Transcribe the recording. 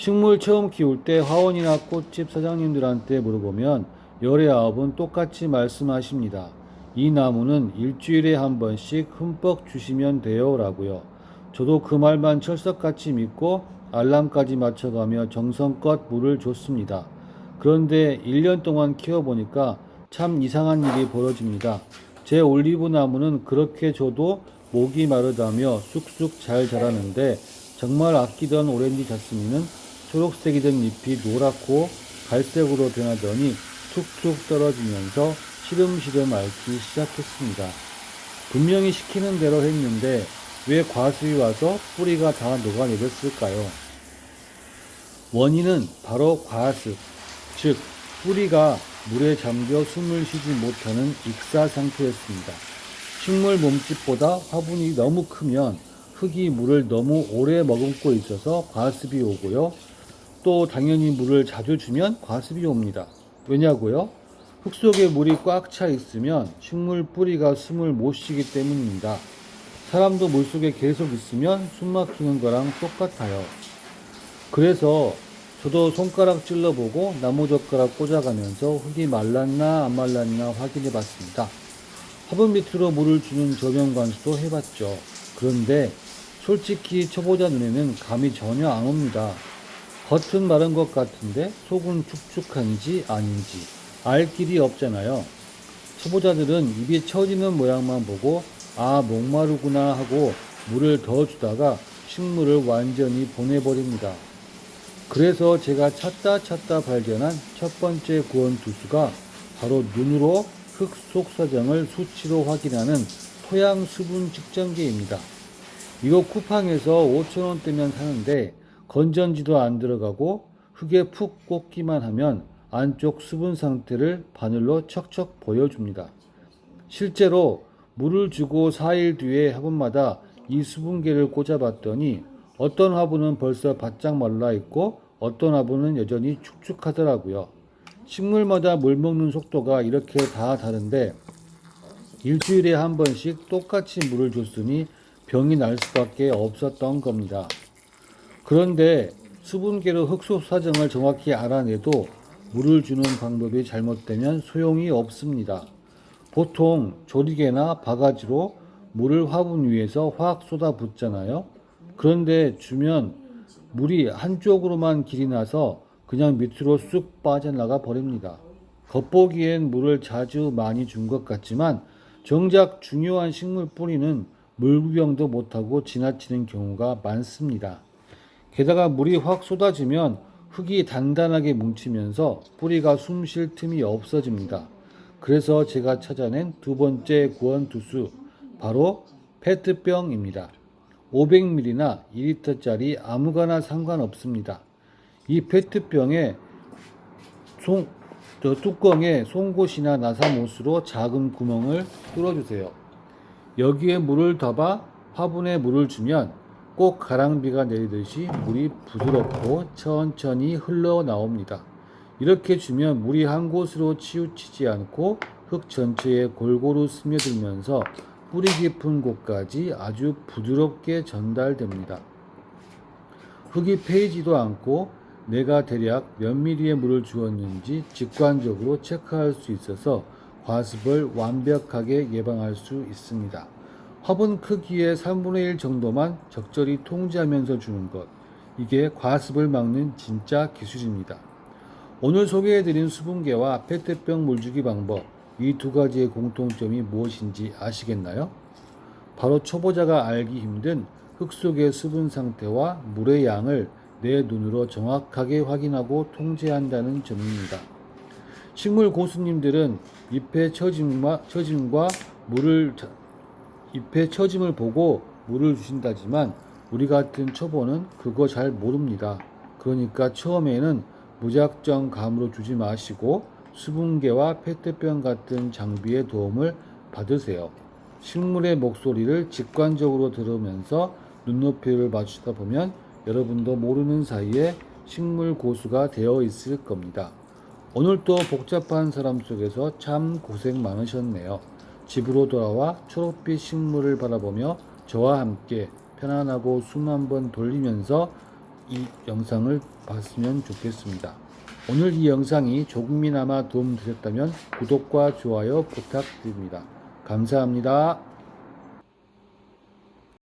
식물 처음 키울 때 화원이나 꽃집 사장님들한테 물어보면 열의 아홉은 똑같이 말씀하십니다. 이 나무는 일주일에 한 번씩 흠뻑 주시면 돼요 라고요. 저도 그 말만 철석같이 믿고 알람까지 맞춰가며 정성껏 물을 줬습니다. 그런데 1년 동안 키워보니까 참 이상한 일이 벌어집니다. 제 올리브 나무는 그렇게 줘도 목이 마르다며 쑥쑥 잘 자라는데 정말 아끼던 오렌지 자스민은 초록색이던 잎이 노랗고 갈색으로 변하더니 툭툭 떨어지면서 시름시름 앓기 시작했습니다. 분명히 시키는 대로 했는데 왜 과습이 와서 뿌리가 다 녹아내렸을까요? 원인은 바로 과습, 즉 뿌리가 물에 잠겨 숨을 쉬지 못하는 익사 상태였습니다. 식물 몸집보다 화분이 너무 크면 흙이 물을 너무 오래 머금고 있어서 과습이 오고요. 또 당연히 물을 자주 주면 과습이 옵니다. 왜냐고요? 흙 속에 물이 꽉 차 있으면 식물 뿌리가 숨을 못 쉬기 때문입니다. 사람도 물속에 계속 있으면 숨 막히는 거랑 똑같아요. 그래서 저도 손가락 찔러보고 나무젓가락 꽂아가면서 흙이 말랐나 안 말랐나 확인해 봤습니다. 화분 밑으로 물을 주는 조명 관수도 해봤죠. 그런데 솔직히 초보자 눈에는 감이 전혀 안 옵니다. 겉은 마른 것 같은데 속은 축축한지 아닌지 알 길이 없잖아요. 초보자들은 입이 처지는 모양만 보고 아 목마르구나 하고 물을 더 주다가 식물을 완전히 보내버립니다. 그래서 제가 찾다 발견한 첫 번째 구원 투수가 바로 눈으로 흙 속 사정을 수치로 확인하는 토양 수분 측정기입니다. 이거 쿠팡에서 5,000원대면 사는데 건전지도 안 들어가고 흙에 푹 꽂기만 하면 안쪽 수분 상태를 바늘로 척척 보여줍니다. 실제로 물을 주고 4일 뒤에 화분마다 이 수분계를 꽂아봤더니 어떤 화분은 벌써 바짝 말라 있고 어떤 화분은 여전히 축축하더라고요. 식물마다 물 먹는 속도가 이렇게 다 다른데 일주일에 한 번씩 똑같이 물을 줬으니 병이 날 수밖에 없었던 겁니다. 그런데 수분계로 흙속 사정을 정확히 알아내도 물을 주는 방법이 잘못되면 소용이 없습니다. 보통 조리개나 바가지로 물을 화분 위에서 확 쏟아붓잖아요. 그런데 주면 물이 한쪽으로만 길이 나서 그냥 밑으로 쑥 빠져나가 버립니다. 겉보기엔 물을 자주 많이 준 것 같지만 정작 중요한 식물 뿌리는 물 구경도 못하고 지나치는 경우가 많습니다. 게다가 물이 확 쏟아지면 흙이 단단하게 뭉치면서 뿌리가 숨 쉴 틈이 없어집니다. 그래서 제가 찾아낸 두 번째 구원투수 바로 페트병입니다. 500ml나 2리터짜리 아무거나 상관없습니다. 이 페트병에 뚜껑에 송곳이나 나사못으로 작은 구멍을 뚫어주세요. 여기에 물을 담아 화분에 물을 주면 꼭 가랑비가 내리듯이 물이 부드럽고 천천히 흘러나옵니다. 이렇게 주면 물이 한 곳으로 치우치지 않고 흙 전체에 골고루 스며들면서 뿌리 깊은 곳까지 아주 부드럽게 전달됩니다. 흙이 패이지도 않고 내가 대략 몇 미리의 물을 주었는지 직관적으로 체크할 수 있어서 과습을 완벽하게 예방할 수 있습니다. 화분 크기의 3분의 1 정도만 적절히 통제하면서 주는 것, 이게 과습을 막는 진짜 기술입니다. 오늘 소개해드린 수분계와 페트병 물주기 방법, 이 두 가지의 공통점이 무엇인지 아시겠나요? 바로 초보자가 알기 힘든 흙 속의 수분 상태와 물의 양을 내 눈으로 정확하게 확인하고 통제한다는 점입니다. 식물 고수님들은 잎의 처짐을 보고 물을 주신다지만 우리 같은 초보는 그거 잘 모릅니다. 그러니까 처음에는 무작정 감으로 주지 마시고 수분계와 페트병 같은 장비의 도움을 받으세요. 식물의 목소리를 직관적으로 들으면서 눈높이를 맞추다 보면 여러분도 모르는 사이에 식물 고수가 되어 있을 겁니다. 오늘도 복잡한 사람 속에서 참 고생 많으셨네요. 집으로 돌아와 초록빛 식물을 바라보며 저와 함께 편안하고 숨 한번 돌리면서 이 영상을 봤으면 좋겠습니다. 오늘 이 영상이 조금이나마 도움 되셨다면 구독과 좋아요 부탁드립니다. 감사합니다.